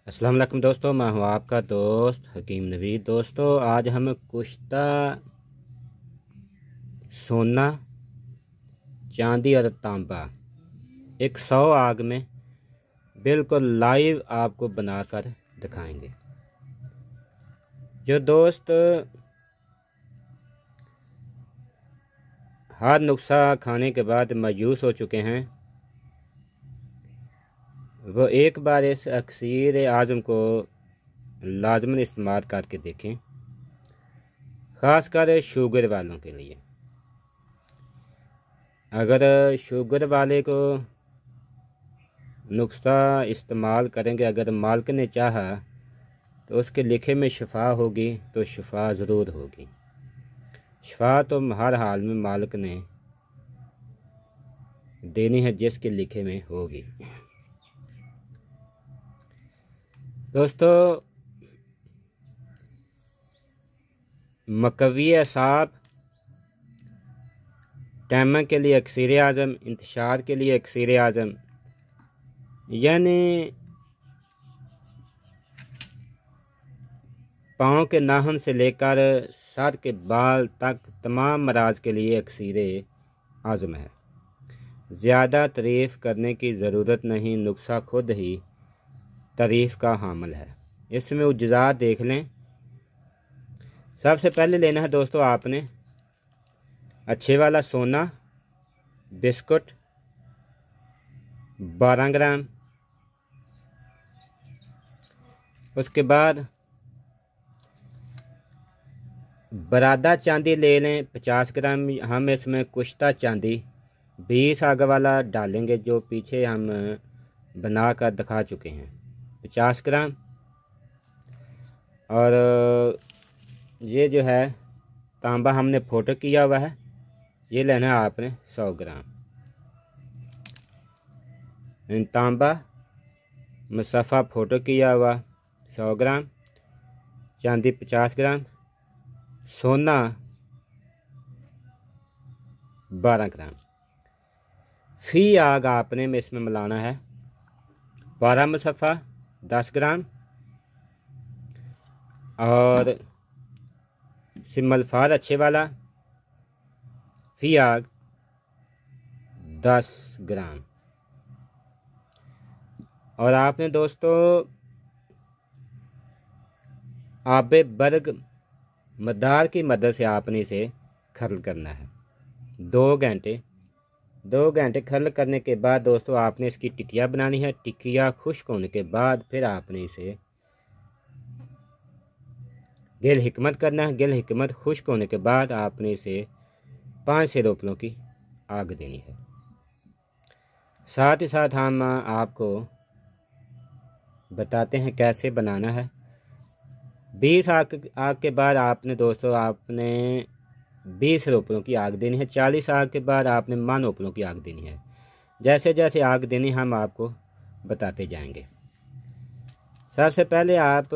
अस्सलाम वालेकुम दोस्तों, मैं हूं आपका दोस्त हकीम नवीद। दोस्तों आज हम कुश्ता सोना, चांदी और तांबा एक 100 आग में बिल्कुल लाइव आपको बनाकर दिखाएंगे। जो दोस्त हर नुस्खा खाने के बाद मायूस हो चुके हैं, वो एक बार इस अक्सीर आज़म को लाजमन इस्तेमाल करके देखें, ख़ासकर शुगर वालों के लिए। अगर शुगर वाले को नुस्खा इस्तेमाल करेंगे, अगर मालिक ने चाहा तो उसके लिखे में शिफा होगी, तो शिफा ज़रूर होगी। शिफा तो हर हाल में मालिक ने देनी है, जिसके लिखे में होगी। दोस्तों मकवी असाब, टैमन के लिए अक्सीर आज़म, इंतशार के लिए अक्सीर आज़म, यानी पाँव के नाखून से लेकर सर के बाल तक तमाम मराज के लिए अक्सीर आज़म है। ज़्यादा तारीफ़ करने की ज़रूरत नहीं, नुस्खा खुद ही तारीफ़ का हामिल है। इसमें उज्जात देख लें। सबसे पहले लेना है दोस्तों आपने अच्छे वाला सोना, बिस्कुट 12 ग्राम। उसके बाद बरादा चांदी ले लें 50 ग्राम। हम इसमें कुश्ता चांदी 20 आग वाला डालेंगे, जो पीछे हम बना कर दिखा चुके हैं, 50 ग्राम। और ये जो है तांबा हमने फोटो किया हुआ है, ये लेना है आपने 100 ग्राम। तांबा मुसफ़ा फोटो किया हुआ 100 ग्राम, चांदी 50 ग्राम, सोना 12 ग्राम। फी आग आपने में इसमें मिलाना है 12 मुसफ़ा 10 ग्राम और सिमल फार अच्छे वाला फी आग 10 ग्राम। और आपने दोस्तों आबे बर्ग मदार की मदद से आपने इसे खर्ल करना है 2 घंटे खर्ल करने के बाद दोस्तों आपने इसकी टिकिया बनानी है। टिकिया खुश्क होने के बाद फिर आपने इसे गिल हिकमत करना है। गिल हिकमत खुश्क होने के बाद आपने इसे 5 से रोपलों की आग देनी है। साथ ही साथ हम आपको बताते हैं कैसे बनाना है। 20 आग के बाद आपने दोस्तों 20 रोपलों की आग देनी है। 40 आग के बाद आपने मान रोपलों की आग देनी है। जैसे जैसे आग देनी हम आपको बताते जाएंगे। सबसे पहले आप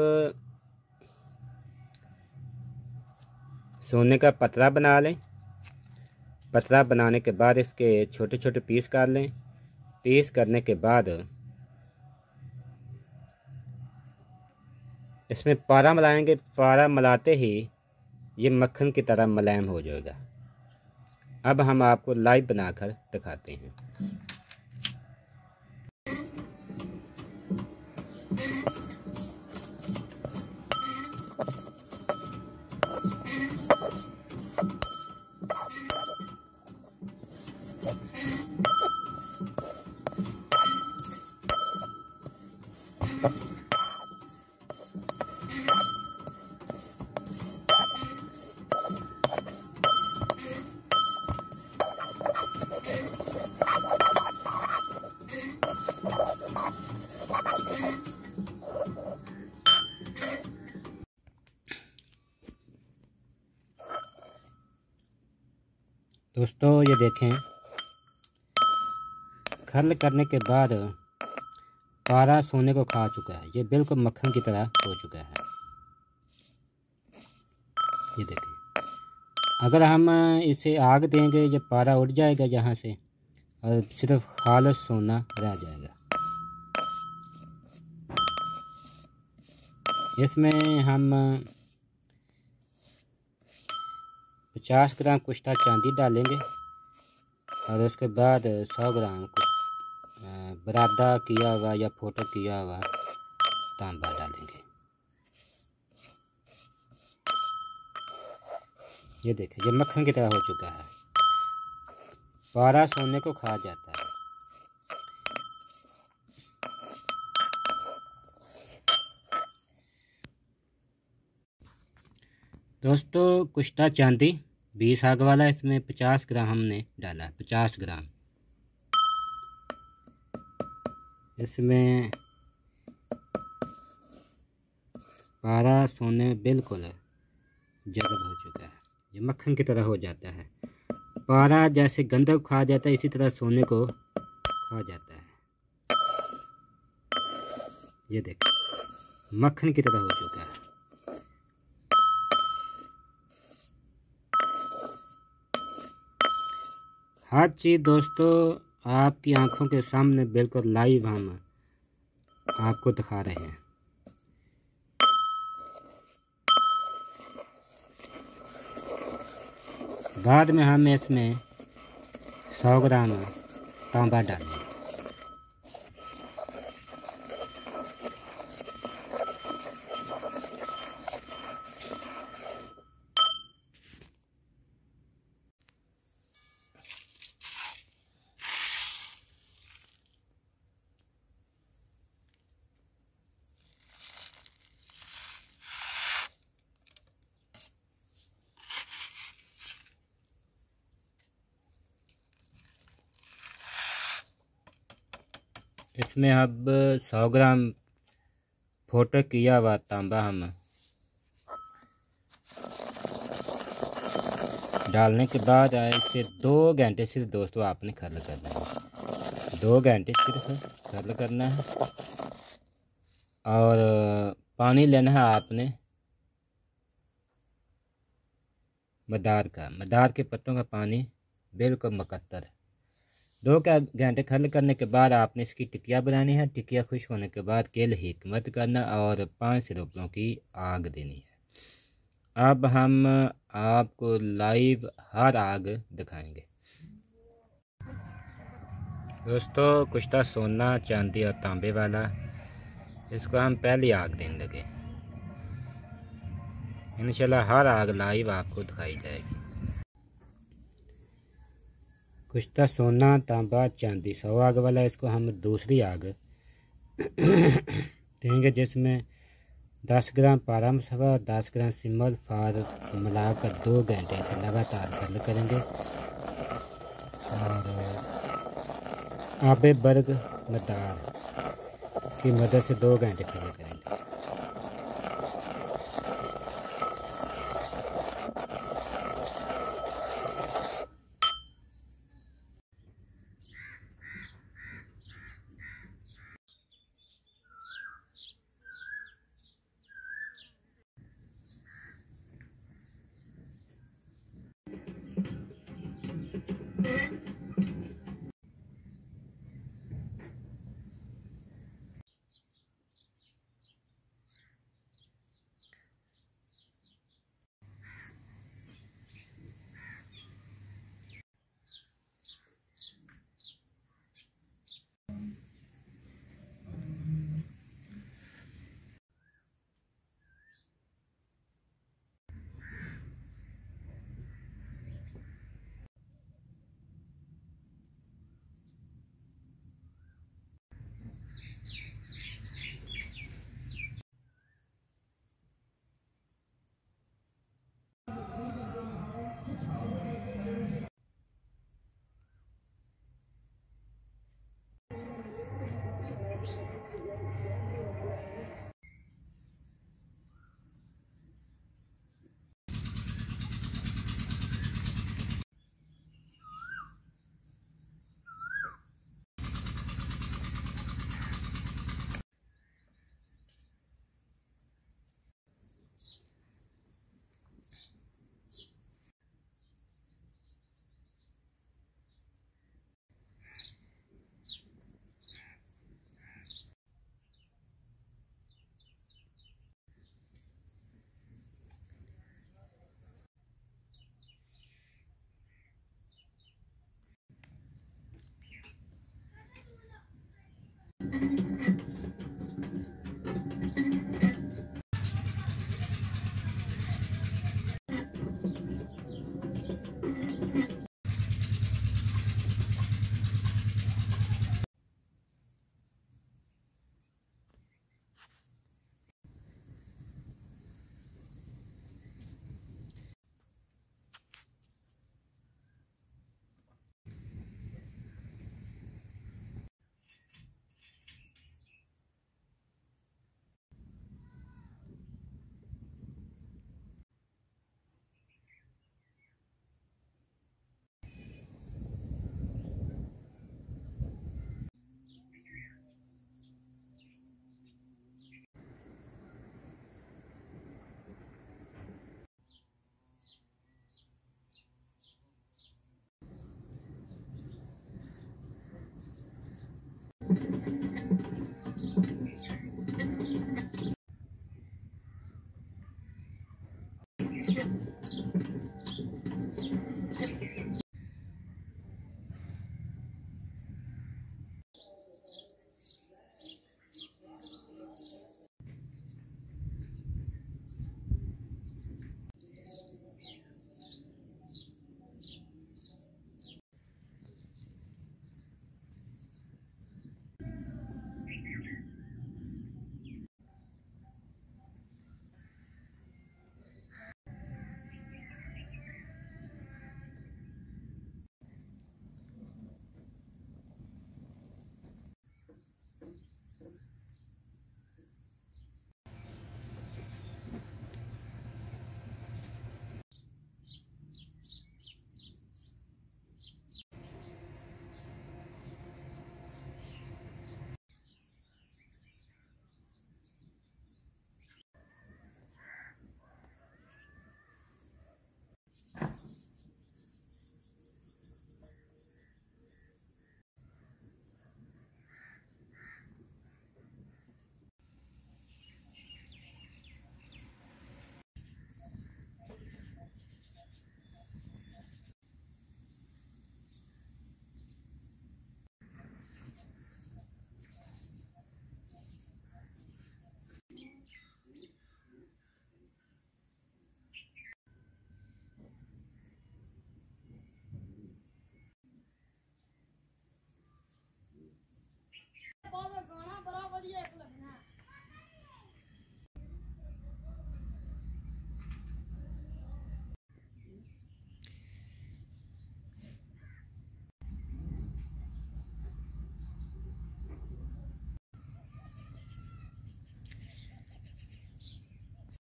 सोने का पतरा बना लें। पतरा बनाने के बाद इसके छोटे छोटे पीस कर लें। पीस करने के बाद इसमें पारा मिलाएंगे। पारा मिलाते ही ये मक्खन की तरह मुलायम हो जाएगा। अब हम आपको लाइव बनाकर दिखाते हैं। दोस्तों ये देखें, खर्ल करने के बाद पारा सोने को खा चुका है। ये बिल्कुल मक्खन की तरह हो चुका है। ये देखें, अगर हम इसे आग देंगे ये पारा उड़ जाएगा यहाँ से और सिर्फ खालिस सोना रह जाएगा। इसमें हम 50 ग्राम कुश्ता चांदी डालेंगे और उसके बाद 100 ग्राम बरादा किया हुआ या फोटो किया हुआ तांबा डालेंगे। ये देखें, ये मक्खन की तरह हो चुका है। पारा सोने को खा जाता है। दोस्तों, कुश्ता चांदी 20 आग वाला, इसमें 50 ग्राम हमने डाला, 50 ग्राम। इसमें पारा सोने में बिल्कुल जज़ब हो चुका है। ये मक्खन की तरह हो जाता है। पारा जैसे गंधक खा जाता है, इसी तरह सोने को खा जाता है। ये देखें, मक्खन की तरह हो चुका है। हर चीज़ दोस्तों आपकी आंखों के सामने बिल्कुल लाइव हम आपको दिखा रहे हैं। बाद में हम इसमें 100 ग्राम तांबा डालेंगे। इसमें अब 100 ग्राम फोटो किया हुआ तांबा हम डालने के बाद इसे 2 घंटे सिर्फ दोस्तों आपने खर्ल करना है। 2 घंटे सिर्फ खर्ल करना है और पानी लेना है आपने मदार के पत्तों का पानी बिल्कुल मुकद्दर है। 2 घंटे खर्ल करने के बाद आपने इसकी टिकिया बनानी है। टिकिया खुश होने के बाद केल हिकमत करना और 5 रुपयों की आग देनी है। अब हम आपको लाइव हर आग दिखाएंगे। दोस्तों, कुश्ता सोना चांदी और तांबे वाला, इसको हम पहली आग देने लगे। इंशाल्लाह हर आग लाइव आपको दिखाई जाएगी। कुश्ता सोना तांबा चांदी 100 आग वाला, इसको हम दूसरी आग देंगे, जिसमें 10 ग्राम पारा मसाला और 10 ग्राम सिमल फार मिलाकर 2 घंटे से लगातार खर्ल करेंगे और आबे बर्ग मदार की मदद से 2 घंटे खर्ल करेंगे।